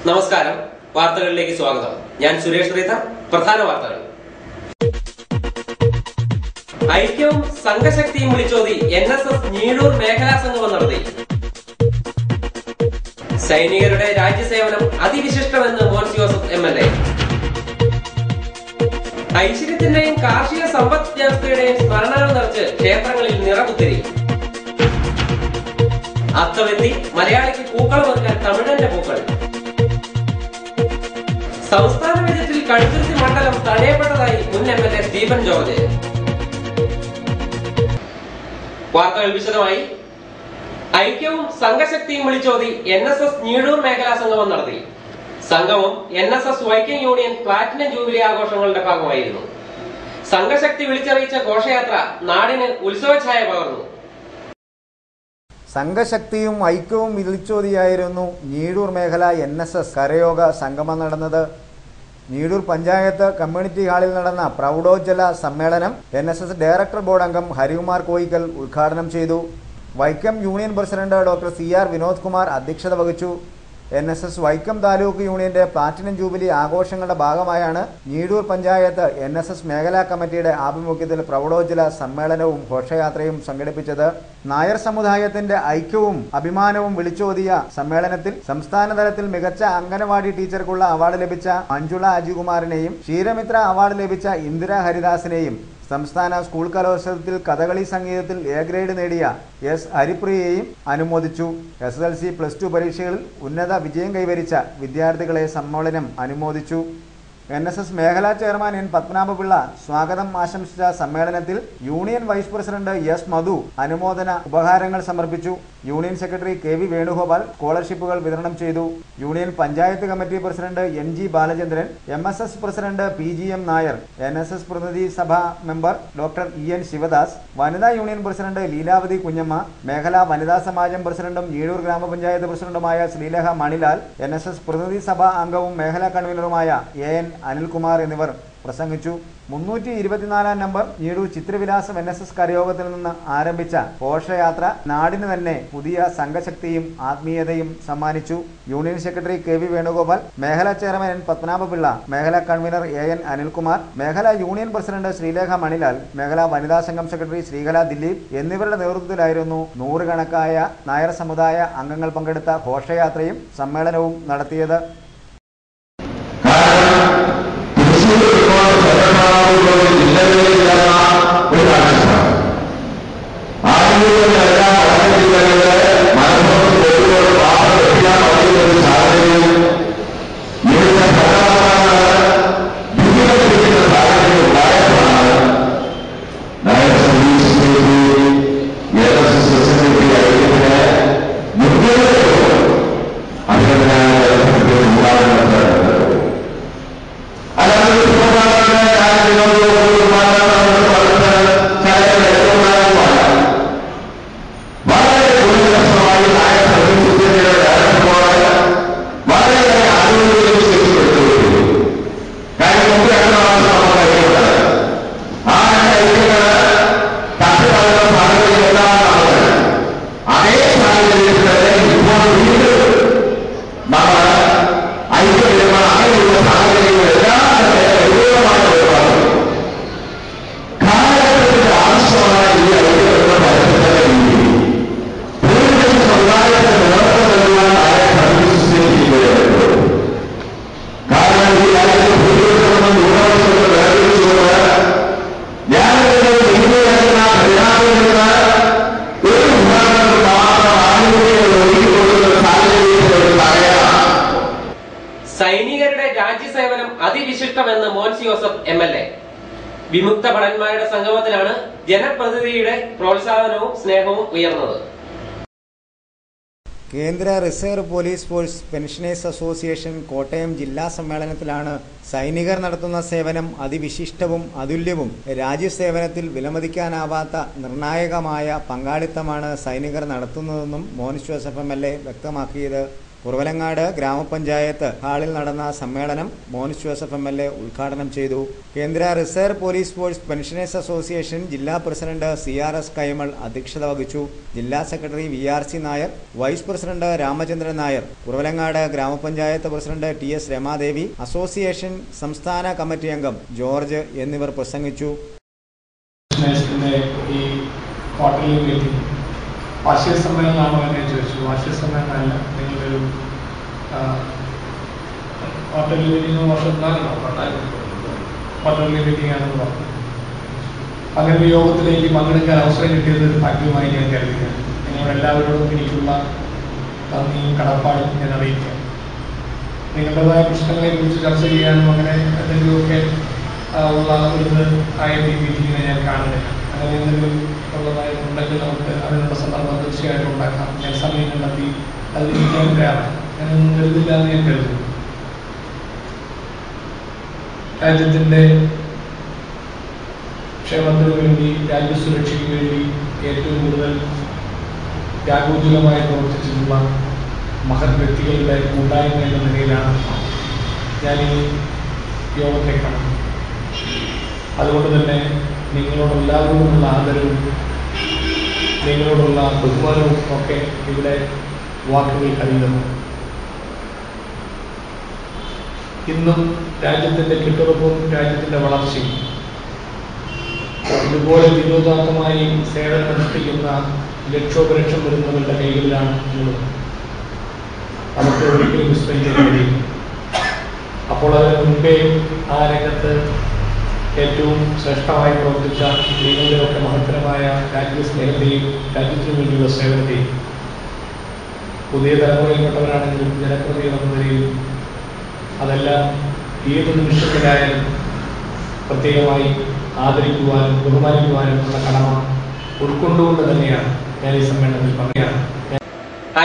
നമസ്കാരം, വാർത്തകളിലേക്ക് സ്വാഗതം. ഞാൻ സുരേഷ് റീത്ത. പ്രധാന വാർത്തകൾ. ഐക്യവും സംഘശക്തിയും വിളിച്ചോതി NSS ഞീഴൂർ മേഖലാ സംഗമം നടത്തി. സൈനികരുടെ രാജ്യസേവനം അതിവിശിഷ്ടമെന്ന് മോൻസ് ജോസഫ് MLA. ഐശ്വര്യത്തിന്റെയും കാർഷിക സമ്പദ് വ്യവസ്ഥയുടെയും സ്മരണകൾ നിറച്ച് ക്ഷേത്രങ്ങളിൽ നിറകുത്തിരി. അത്തവെത്തി മലയാളിക്ക് പൂക്കളമൊരുക്കാൻ തമിഴന്റെ പൂക്കൾ. സംസ്ഥാന ബജറ്റിൽ കടുത്തുരുത്തി മണ്ഡലം തഴയപ്പെട്ടതായി മുൻ MLA സ്റ്റീഫൻ ജോർജ്. വാർത്തകൾ വിശദമായി. ഐക്യവും സംഘശക്തിയും വിളിച്ചോതി NSS ഞീഴൂർ മേഖലാ സംഗമം നടത്തി. സംഗമം NSS Vaikom union platinum jubilee ആഘോഷങ്ങളുടെ ഭാഗമായിരുന്നു. സംഘശക്തി വിളിച്ചറിയിച്ച ഘോഷയാത്ര നാടിന് ഉത്സവഛായ പകർന്നു. സംഘശക്തിയും ഐക്യവും വിളിച്ചോതിയായിരുന്നു ഞീഴൂർ മേഖല NSS കരയോഗ സംഗമം നടന്നത്. ഞീഴൂർ പഞ്ചായത്ത് കമ്മ്യൂണിറ്റി ഹാളിൽ നടന്ന പ്രൗഢോജ്വല സമ്മേളനം NSS ഡയറക്ടർ ബോർഡ് അംഗം ഹരികുമാർ കോയിക്കൽ ഉദ്ഘാടനം ചെയ്തു. Vaikom union president doctor CR Vinod Kumar അധ്യക്ഷത വഹിച്ചു. NSS വൈക്കം താലൂക്ക് യൂണിയന്റെ പ്ലാറ്റിനം ജൂബിലി ആഘോഷങ്ങളുടെ ഭാഗമായാണ് ഞീഴൂർ പഞ്ചായത്ത് NSS മേഖലാ കമ്മിറ്റിയുടെ ആഭിമുഖ്യത്തിൽ പ്രൗഢോജ്വല സമ്മേളനവും ഘോഷയാത്രയും സംഘടിപ്പിച്ചത്. നായർ സമുദായത്തിന്റെ ഐക്യവും അഭിമാനവും വിളിച്ചോതിയ സമ്മേളനത്തിൽ സംസ്ഥാനതലത്തിൽ മികച്ച അംഗനവാടി ടീച്ചർക്കുള്ള അവാർഡ് ലഭിച്ച മഞ്ജുള അജികുമാറിനെയും ക്ഷീരമിത്ര അവാർഡ് ലഭിച്ച ഇന്ദിര ഹരിദാസിനെയും സംസ്ഥാന സ്കൂൾ കലോത്സവത്തിൽ കഥകളി സംഗീതത്തിൽ A ഗ്രേഡ് നേടിയ S ഹരിപ്രിയയെയും അനുമോദിച്ചു. SSLC +2 പരീക്ഷകളിൽ ഉന്നത വിജയം കൈവരിച്ച വിദ്യാർത്ഥികളെ സമ്മേളനം അനുമോദിച്ചു. NSS മേഖലാ ചെയർമാൻ N പത്മനാഭപിള്ള സ്വാഗതം ആശംസിച്ച സമ്മേളനത്തിൽ യൂണിയൻ വൈസ് പ്രസിഡന്റ് S മധു അനുമോദന ഉപഹാരങ്ങൾ സമർപ്പിച്ചു. യൂണിയൻ സെക്രട്ടറി KV വേണുഗോപാൽ സ്കോളർഷിപ്പുകൾ വിതരണം ചെയ്തു. Union panchayat committee president NG Balachandran, MSS president PGM Nair, NSS പ്രതിനിധി സഭാ മെമ്പർ ഡോക്ടർ EN ശിവദാസ്, വനിതാ യൂണിയൻ പ്രസിഡന്റ് ലീലാവതി കുഞ്ഞമ്മ, മേഖലാ വനിതാ സമാജം പ്രസിഡന്റും ഞീഴൂർ ഗ്രാമപഞ്ചായത്ത് പ്രസിഡന്റുമായ ശ്രീലേഖ മണിലാൽ, NSS പ്രതിനിധി സഭാ അംഗവും മേഖലാ കൺവീനറുമായ AN അനിൽകുമാർ എന്നിവർ പ്രസംഗിച്ചു. 324 നമ്പർ ഞീഴൂർ ചിത്രവിലാസം NSS കരയോഗത്തിൽ നിന്ന് ആരംഭിച്ച ഘോഷയാത്ര നാടിന് തന്നെ പുതിയ സംഘശക്തിയും ആത്മീയതയും സമ്മാനിച്ചു. യൂണിയൻ സെക്രട്ടറി KV വേണുഗോപാൽ, മേഖലാ ചെയർമാൻ N പത്മനാഭപിള്ള, മേഖലാ കൺവീനർ AN അനിൽകുമാർ, മേഖലാ യൂണിയൻ പ്രസിഡന്റ് ശ്രീലേഖ മണിലാൽ, മേഖലാ വനിതാ സംഘം സെക്രട്ടറി ശ്രീകല ദിലീപ് എന്നിവരുടെ നേതൃത്വത്തിലായിരുന്നു നൂറുകണക്കായ നായർ സമുദായ അംഗങ്ങൾ പങ്കെടുത്ത ഘോഷയാത്രയും സമ്മേളനവും നടത്തിയത്. സൈനികരുടെ രാജ്യസേവനം അതിവിശിഷ്ടമെന്ന് മോൻസ് ജോസഫ് MLA. വിമുക്ത ഭടന്മാരുടെ സംഗമത്തിലാണ് ജനപ്രതിനിധിയുടെ പ്രോത്സാഹനവും സ്നേഹവും ഉയർന്നത്. കേന്ദ്ര reserve police force pensioners association Kottayam ജില്ലാ സമ്മേളനത്തിലാണ് സൈനികർ നടത്തുന്ന സേവനം അതിവിശിഷ്ടവും അതുല്യവും രാജ്യസേവനത്തിൽ വിലമതിക്കാനാവാത്ത നിർണായകമായ പങ്കാളിത്തമാണ് സൈനികർ നടത്തുന്നതെന്നും മോൻസ് ജോസഫ് MLA വ്യക്തമാക്കിയത്. കുറവലങ്ങാട് ഗ്രാമപഞ്ചായത്ത് ഹാളിൽ നടന്ന സമ്മേളനം മോൻസ് ജോസഫ് MLA ഉദ്ഘാടനം ചെയ്തു. കേന്ദ്ര reserve police force pensioners association ജില്ലാ പ്രസിഡന്റ് CRS കൈമൾ അധ്യക്ഷത വഹിച്ചു. ജില്ലാ secretary VRC Nair, vice president Ramachandran Nair, Kuravalangad ഗ്രാമപഞ്ചായത്ത് പ്രസിഡന്റ് TS രമാദേവി, അസോസിയേഷൻ സംസ്ഥാന കമ്മിറ്റി അംഗം ജോർജ് എന്നിവർ പ്രസംഗിച്ചു. വാർഷിക സമ്മേളനമാണോ എന്ന് ചോദിച്ചു. വാർഷിക സമ്മേളനമല്ല, നിങ്ങളൊരു ക്വാർട്ടർലി മീറ്റിംഗ് ക്വാർട്ടർലി മീറ്റിംഗ് ആണെന്ന് പറഞ്ഞു. അങ്ങനെ ഒരു യോഗത്തിലേക്ക് പങ്കെടുക്കാൻ അവസരം കിട്ടിയത് ഒരു ഭാഗ്യമായി ഞാൻ കരുതുകയാണ്. നിങ്ങളെല്ലാവരോടും എനിക്കുള്ള നന്ദിയും കടപ്പാടും ഞാൻ അറിയിക്കാം. നിങ്ങളുടേതായ പ്രശ്നങ്ങളെ കുറിച്ച് ചർച്ച ചെയ്യാനും അങ്ങനെ എന്തെങ്കിലുമൊക്കെ ഉള്ള ഒരു മീറ്റിങ്ങിനെ ഞാൻ കാണുന്നില്ല. അങ്ങനെ എന്തെങ്കിലും ഉള്ളതായിട്ടുണ്ടെങ്കിൽ നമുക്ക് അതിനുള്ള സന്ദർഭം തീർച്ചയായിട്ടും ഉണ്ടാക്കാം. ഞാൻ സമയം കണ്ടെത്തി അത് ഇരിക്കാൻ തയ്യാറാണ്. ഞാനൊന്നും കരുതില്ല എന്ന് ഞാൻ കരുതുന്നു. രാജ്യത്തിൻ്റെ ക്ഷേമത്തിന് വേണ്ടി, രാജ്യസുരക്ഷയ്ക്ക് വേണ്ടി ഏറ്റവും കൂടുതൽ ത്യാഗോജ്വലമായി പ്രവർത്തിച്ചിട്ടുള്ള മഹത് വ്യക്തികളുടെ കൂട്ടായ്മ എന്ന നിലയിലാണ് ഞാൻ ഈ യോഗത്തെ കാണുന്നത്. അതുകൊണ്ട് തന്നെ നിങ്ങളോടെല്ലാവരോടുമുള്ള ആദരവും നിങ്ങളോടുള്ള ബഹുമാനവും ഒക്കെ ഇവിടെ വാക്കുകൾ കഴിയുന്നു. ഇന്നും രാജ്യത്തിൻ്റെ കെട്ടുറപ്പും രാജ്യത്തിൻ്റെ വളർച്ചയും ഇതുപോലെ വിനോദാത്മകമായി സേവനമനുഷ്ഠിക്കുന്ന ലക്ഷോപലക്ഷം വരുന്നവരുടെ കൈകളിലാണ് ഉള്ളത്. അവർക്ക് ഒരിക്കലും വിസ്മരിക്കാൻ കഴിയും. അപ്പോൾ അതിന് മുൻപേ ആ രംഗത്ത് ഏറ്റവും ശ്രേഷ്ഠമായി പ്രവർത്തിച്ച നിങ്ങളുടെയൊക്കെ മഹത്തരമായ രാജ്യസ്നേഹത്തെയും രാജ്യത്തിനു വേണ്ടിയുള്ള സേവനത്തെയും പുതിയ തലമുറയിൽപ്പെട്ടവരാണെങ്കിലും ജനപ്രതിനിധികൾ എന്ന നിലയിൽ അതെല്ലാം ഏത് നിമിഷത്തിലായാലും പ്രത്യേകമായി ആദരിക്കുവാനും ബഹുമാനിക്കുവാനും ഉള്ള കടമ ഉൾക്കൊണ്ടുകൊണ്ട് തന്നെയാണ് ഞാൻ ഈ സമ്മേളനത്തിൽ പറയുകയാണ്.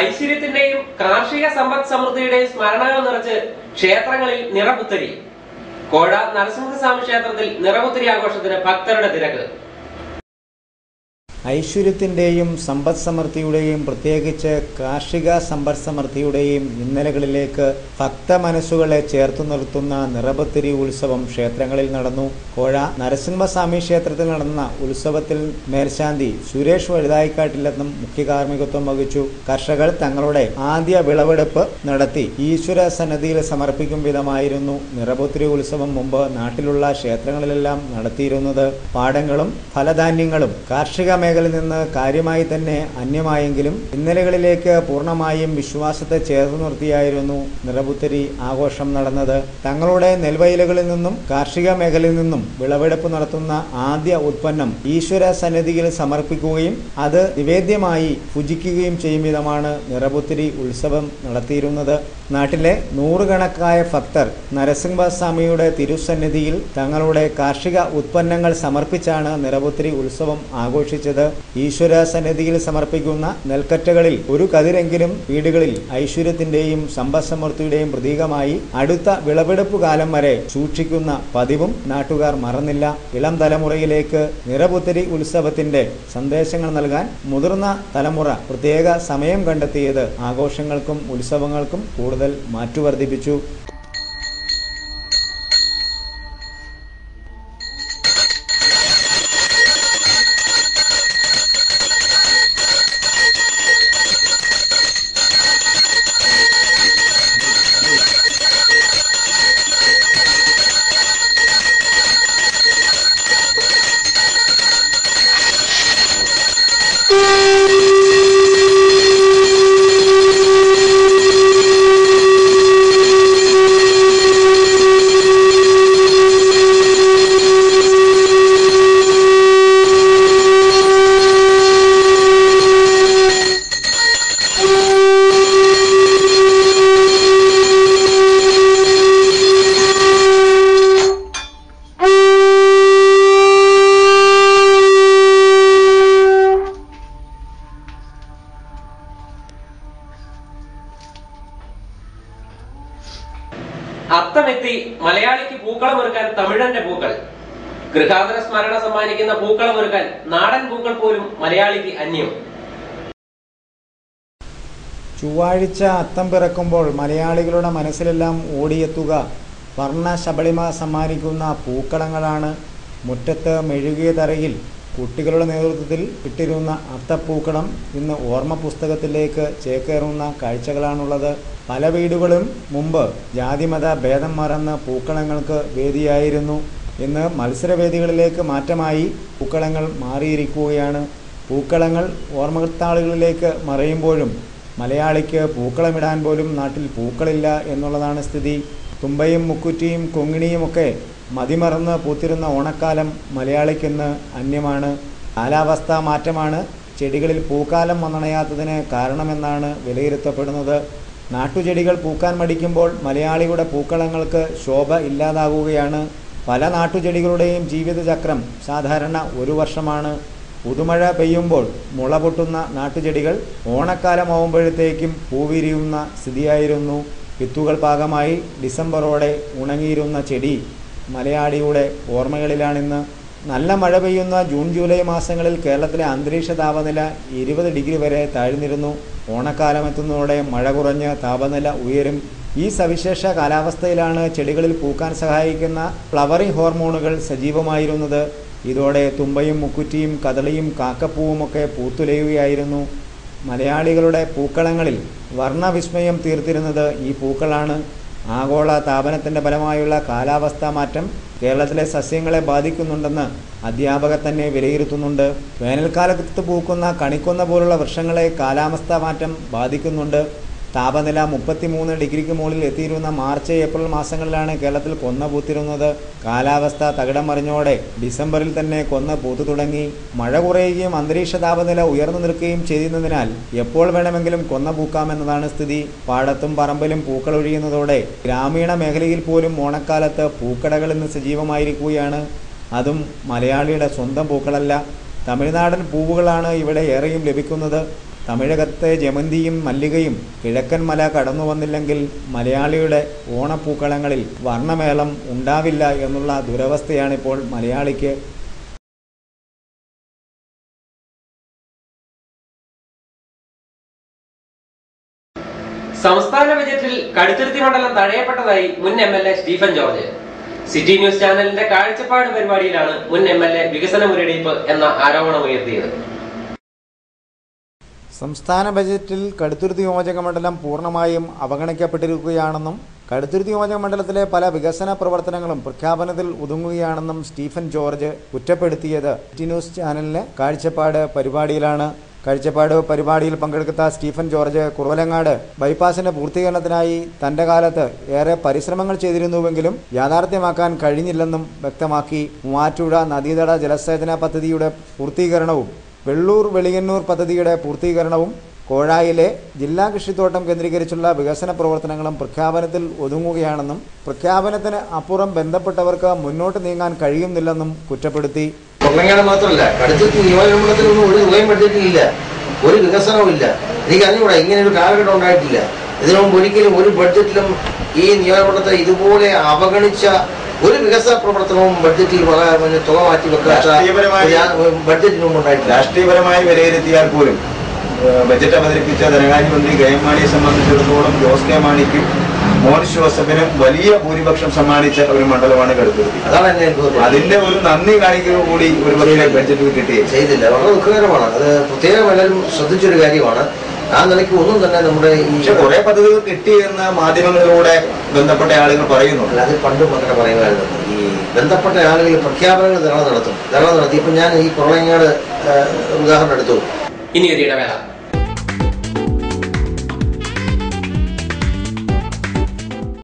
ഐശ്വര്യത്തിന്റെയും കാർഷിക സമ്പദ് സമൃദ്ധിയുടെയും സ്മരണകൾ നിറച്ച് ക്ഷേത്രങ്ങളിൽ നിറപുത്തരി. കോഴ നരസിംഹസ്വാമി ക്ഷേത്രത്തിൽ നിറപുത്തരി ആഘോഷത്തിന് ഭക്തരുടെ തിരക്ക്. ഐശ്വര്യത്തിൻ്റെയും സമ്പദ് സമൃദ്ധിയുടെയും പ്രത്യേകിച്ച് കാർഷിക സമ്പദ് സമൃദ്ധിയുടെയും ഇന്നലകളിലേക്ക് ഭക്തമനസ്സുകളെ ചേർത്തു നിർത്തുന്ന നിറപുത്തരി ഉത്സവം ക്ഷേത്രങ്ങളിൽ നടന്നു. കോഴ നരസിംഹസ്വാമി ക്ഷേത്രത്തിൽ നടന്ന ഉത്സവത്തിൽ മേൽശാന്തി സുരേഷ് വഴുതായിക്കാട്ടിലെന്നും മുഖ്യ കാർമ്മികത്വം വഹിച്ചു. കർഷകർ തങ്ങളുടെ ആദ്യ വിളവെടുപ്പ് നടത്തി ഈശ്വര സന്നിധിയിൽ സമർപ്പിക്കും വിധമായിരുന്നു നിറപുത്തരി ഉത്സവം മുമ്പ് നാട്ടിലുള്ള ക്ഷേത്രങ്ങളിലെല്ലാം നടത്തിയിരുന്നത്. പാടങ്ങളും ഫലധാന്യങ്ങളും കാർഷിക മേഖലയിൽ നിന്ന് കാര്യമായി തന്നെ അന്യമായെങ്കിലും ഇന്നലകളിലേക്ക് പൂർണ്ണമായും വിശ്വാസത്തെ ചേർത്ത് നിർത്തിയായിരുന്നു നിറപുത്തരി ആഘോഷം നടന്നത്. തങ്ങളുടെ നെൽവയലുകളിൽ നിന്നും കാർഷിക മേഖലയിൽ നിന്നും വിളവെടുപ്പ് നടത്തുന്ന ആദ്യ ഉത്പന്നം ഈശ്വര സന്നിധിയിൽ സമർപ്പിക്കുകയും അത് നിവേദ്യമായി പൂജിക്കുകയും ചെയ്യും വിധമാണ് നിറപുത്തരി ഉത്സവം നടത്തിയിരുന്നത്. നാട്ടിലെ നൂറുകണക്കായ ഭക്തർ നരസിംഹസ്വാമിയുടെ തിരുസന്നിധിയിൽ തങ്ങളുടെ കാർഷിക ഉത്പന്നങ്ങൾ സമർപ്പിച്ചാണ് നിറപുത്തരി ഉത്സവം ആഘോഷിച്ചത്. ഈശ്വര സന്നിധിയിൽ സമർപ്പിക്കുന്ന നെൽക്കറ്റകളിൽ ഒരു കതിരെങ്കിലും വീടുകളിൽ ഐശ്വര്യത്തിന്റെയും സമ്പദ് സമൃദ്ധിയുടെയും പ്രതീകമായി അടുത്ത വിളവെടുപ്പ് കാലം വരെ സൂക്ഷിക്കുന്ന പതിവും നാട്ടുകാർ മറന്നില്ല. ഇളം തലമുറയിലേക്ക് നിറപുത്തരി ഉത്സവത്തിന്റെ സന്ദേശങ്ങൾ നൽകാൻ മുതിർന്ന തലമുറ പ്രത്യേക സമയം കണ്ടെത്തിയത് ആഘോഷങ്ങൾക്കും ഉത്സവങ്ങൾക്കും കൂടുതൽ മാറ്റുവർദ്ധിപ്പിച്ചു. അത്തമെത്തി മലയാളിക്ക് പൂക്കളമൊരുക്കാൻ തമിഴന്റെ പൂക്കൾ. ഗൃഹാതര സ്മരണ സമ്മാനിക്കുന്ന പൂക്കളമൊരുക്കാൻ നാടൻ പൂക്കൾ പോലും മലയാളിക്ക് അന്യം. ചൊവ്വാഴ്ച അത്തം പിറക്കുമ്പോൾ മലയാളികളുടെ മനസ്സിലെല്ലാം ഓടിയെത്തുക വർണ്ണ ശബളിമ സമ്മാനിക്കുന്ന പൂക്കളങ്ങളാണ്. മുറ്റത്ത് മെഴുകിയ തറയിൽ കുട്ടികളുടെ നേതൃത്വത്തിൽ ഇട്ടിരുന്ന അത്തപ്പൂക്കളം ഇന്ന് ഓർമ്മ പുസ്തകത്തിലേക്ക് ചേക്കേറുന്ന കാഴ്ചകളാണുള്ളത്. പല വീടുകളും മുമ്പ് ജാതിമത ഭേദം മറന്ന് പൂക്കളങ്ങൾക്ക് വേദിയായിരുന്നു. ഇന്ന് മത്സരവേദികളിലേക്ക് മാറ്റമായി പൂക്കളങ്ങൾ മാറിയിരിക്കുകയാണ്. പൂക്കളങ്ങൾ ഓർമ്മത്താളുകളിലേക്ക് മറയുമ്പോഴും മലയാളിക്ക് പൂക്കളമിടാൻ പോലും നാട്ടിൽ പൂക്കളില്ല എന്നുള്ളതാണ് സ്ഥിതി. തുമ്പയും മുക്കുറ്റിയും കൊങ്ങിണിയുമൊക്കെ മതിമറന്ന് പൂത്തിരുന്ന ഓണക്കാലം മലയാളിക്കിന്ന് അന്യമാണ്. കാലാവസ്ഥാ മാറ്റമാണ് ചെടികളിൽ പൂക്കാലം വന്നണയാത്തതിന് കാരണമെന്നാണ് വിലയിരുത്തപ്പെടുന്നത്. നാട്ടുചെടികൾ പൂക്കാൻ മടിക്കുമ്പോൾ മലയാളിയുടെ പൂക്കളങ്ങൾക്ക് ശോഭ ഇല്ലാതാകുകയാണ്. പല നാട്ടുചെടികളുടെയും ജീവിതചക്രം സാധാരണ 1 വർഷമാണ്. പുതുമഴ പെയ്യുമ്പോൾ മുള പൊട്ടുന്ന നാട്ടുചെടികൾ ഓണക്കാലമാവുമ്പോഴത്തേക്കും പൂവിരിയുന്ന സ്ഥിതിയായിരുന്നു. വിത്തുകൾ പാകമായി ഡിസംബറോടെ ഉണങ്ങിയിരുന്ന ചെടി മലയാളിയുടെ ഓർമ്മകളിലാണിന്ന്. നല്ല മഴ പെയ്യുന്ന ജൂൺ ജൂലൈ മാസങ്ങളിൽ കേരളത്തിലെ അന്തരീക്ഷ താപനില 20 ഡിഗ്രി വരെ താഴ്ന്നിരുന്നു. ഓണക്കാലമെത്തുന്നതോടെ മഴ കുറഞ്ഞ് താപനില ഉയരും. ഈ സവിശേഷ കാലാവസ്ഥയിലാണ് ചെടികളിൽ പൂക്കാൻ സഹായിക്കുന്ന ഫ്ലവറിംഗ് ഹോർമോണുകൾ സജീവമായിരുന്നത്. ഇതോടെ തുമ്പയും മുക്കുറ്റിയും കദളിയും കാക്കപ്പൂവുമൊക്കെ പൂത്തുലയുകയായിരുന്നു. മലയാളികളുടെ പൂക്കളങ്ങളിൽ വർണ്ണവിസ്മയം തീർത്തിരുന്നത് ഈ പൂക്കളാണ്. ആഗോള താപനത്തിൻ്റെ ഫലമായുള്ള കാലാവസ്ഥാ മാറ്റം കേരളത്തിലെ സസ്യങ്ങളെ ബാധിക്കുന്നുണ്ടെന്ന് അധ്യാപകർ തന്നെ വിലയിരുത്തുന്നുണ്ട്. വേനൽക്കാലത്ത് പൂക്കുന്ന കണിക്കൊന്ന പോലുള്ള വൃക്ഷങ്ങളെ കാലാവസ്ഥാ മാറ്റം ബാധിക്കുന്നുണ്ട്. താപനില 33 ഡിഗ്രിക്ക് മുകളിൽ എത്തിയിരുന്ന മാർച്ച് ഏപ്രിൽ മാസങ്ങളിലാണ് കേരളത്തിൽ കൊന്ന പൂത്തിരുന്നത്. കാലാവസ്ഥ തകിടം മറിഞ്ഞോടെ ഡിസംബറിൽ തന്നെ കൊന്ന പൂത്തു തുടങ്ങി. മഴ കുറയുകയും അന്തരീക്ഷ താപനില ഉയർന്നു നിൽക്കുകയും ചെയ്യുന്നതിനാൽ എപ്പോൾ വേണമെങ്കിലും കൊന്ന പൂക്കാമെന്നതാണ് സ്ഥിതി. പാടത്തും പറമ്പിലും പൂക്കൾ ഒഴിയുന്നതോടെ ഗ്രാമീണ മേഖലയിൽ പോലും ഓണക്കാലത്ത് പൂക്കടകൾ ഇന്ന് സജീവമായിരിക്കുകയാണ്. അതും മലയാളിയുടെ സ്വന്തം പൂക്കളല്ല, തമിഴ്നാടൻ പൂവുകളാണ് ഇവിടെ ഏറെയും ലഭിക്കുന്നത്. തമിഴകത്തെ ജമന്തിയും മല്ലികയും കിഴക്കൻ മല കടന്നു വന്നില്ലെങ്കിൽ മലയാളിയുടെ ഓണപ്പൂക്കളങ്ങളിൽ വർണ്ണമേളം ഉണ്ടാവില്ല എന്നുള്ള ദുരവസ്ഥയാണിപ്പോൾ മലയാളിക്ക്. സംസ്ഥാന ബജറ്റിൽ കടുത്തുരുത്തി മണ്ഡലം തഴയപ്പെട്ടതായി മുൻ MLA Stephen George. City news ചാനലിന്റെ കാഴ്ചപ്പാട് പരിപാടിയിലാണ് മുൻ MLA വികസന മുരടിപ്പ് എന്ന ആരോപണം ഉയർത്തിയത്. സംസ്ഥാന ബജറ്റിൽ കടുത്തുരുത്തി നിയോജക മണ്ഡലം പൂർണ്ണമായും അവഗണിക്കപ്പെട്ടിരിക്കുകയാണെന്നും കടുത്തുരുത്തി നിയോജക മണ്ഡലത്തിലെ പല വികസന പ്രവർത്തനങ്ങളും പ്രഖ്യാപനത്തിൽ ഒതുങ്ങുകയാണെന്നും സ്റ്റീഫൻ ജോർജ് കുറ്റപ്പെടുത്തിയത് സിറ്റി ന്യൂസ് ചാനലിലെ കാഴ്ചപ്പാട് പരിപാടിയിലാണ്. കാഴ്ചപ്പാട് പരിപാടിയിൽ പങ്കെടുത്ത സ്റ്റീഫൻ ജോർജ് കുറവലങ്ങാട് ബൈപ്പാസിന്റെ പൂർത്തീകരണത്തിനായി തന്റെ കാലത്ത് ഏറെ പരിശ്രമങ്ങൾ ചെയ്തിരുന്നുവെങ്കിലും യാഥാർത്ഥ്യമാക്കാൻ കഴിഞ്ഞില്ലെന്നും വ്യക്തമാക്കി. മൂവാറ്റുപുഴ നദീതട ജലസേചന പദ്ധതിയുടെ പൂർത്തീകരണവും വെള്ളൂർ വെളിയന്നൂർ പദ്ധതിയുടെ പൂർത്തീകരണവും കോഴായിലെ ജില്ലാ കൃഷിത്തോട്ടം കേന്ദ്രീകരിച്ചുള്ള വികസന പ്രവർത്തനങ്ങളും പ്രഖ്യാപനത്തിൽ ഒതുങ്ങുകയാണെന്നും പ്രഖ്യാപനത്തിന് അപ്പുറം ബന്ധപ്പെട്ടവർക്ക് മുന്നോട്ട് നീങ്ങാൻ കഴിയുന്നില്ലെന്നും കുറ്റപ്പെടുത്തി. കൊല്ലങ്ങാട് മാത്രമല്ല, കടുത്തുരുത്തി നിയോജകമണ്ഡലത്തിലൊന്നും ഒരു രൂപയും ബഡ്ജറ്റിലില്ല, ഒരു വികസനവും ഇല്ല. എനിക്ക് അറിഞ്ഞൂടാ, ഇങ്ങനെ ഒരു കാലഘട്ടം ഉണ്ടായിട്ടില്ല. ഇതിനു മുമ്പ് ഒരിക്കലും ഒരു ബഡ്ജറ്റിലും ഈ നിയോജകമണ്ഡലത്തെ ഇതുപോലെ അവഗണിച്ച ഒരു വികസന പ്രവർത്തനവും ബഡ്ജറ്റിൽ വളരെ തുക മാറ്റി വെക്കാത്ത ബഡ്ജറ്റിന് മുമ്പ് ഉണ്ടായിട്ടില്ല. രാഷ്ട്രീയപരമായി വിലയിരുത്തിയാൽ പോലും ബജറ്റ് അവതരിപ്പിച്ച ധനകാര്യമന്ത്രി കെ എം മാണിയെ സംബന്ധിച്ചിടത്തോളം ജോസ് കെ മാണിക്കും മോൻസ് ജോസഫിനും വലിയ ഭൂരിപക്ഷം സമ്മാനിച്ച ഒരു മണ്ഡലമാണ് കടുത്തുരുത്തി. അതാണ് എന്നെ അതിന്റെ ഒരു നന്ദി കാണിക്കുക കൂടി ഒരു പക്ഷേ ബഡ്ജറ്റിൽ കിട്ടിയേ ചെയ്തില്ല. വളരെ ദുഃഖകരമാണ്. അത് പ്രത്യേകം എല്ലാവരും ശ്രദ്ധിച്ചൊരു കാര്യമാണ്. ആ നിലയ്ക്ക് ഒന്നും തന്നെ നമ്മുടെ ഈ കുറെ പദ്ധതികൾ കിട്ടിയെന്ന് മാധ്യമങ്ങളിലൂടെ ബന്ധപ്പെട്ട ആളുകൾ പറയുന്നു. അല്ല, അത് പണ്ടും അങ്ങനെ പറയുമായിരുന്നു. ഈ ബന്ധപ്പെട്ട ആളുകൾ പ്രഖ്യാപനങ്ങൾ ധർണ നടത്തി. ഇപ്പം ഞാൻ ഈ കുറവങ്ങാട് ഉദാഹരണം എടുത്തു. ഇനി ഒരു ഇടവേള.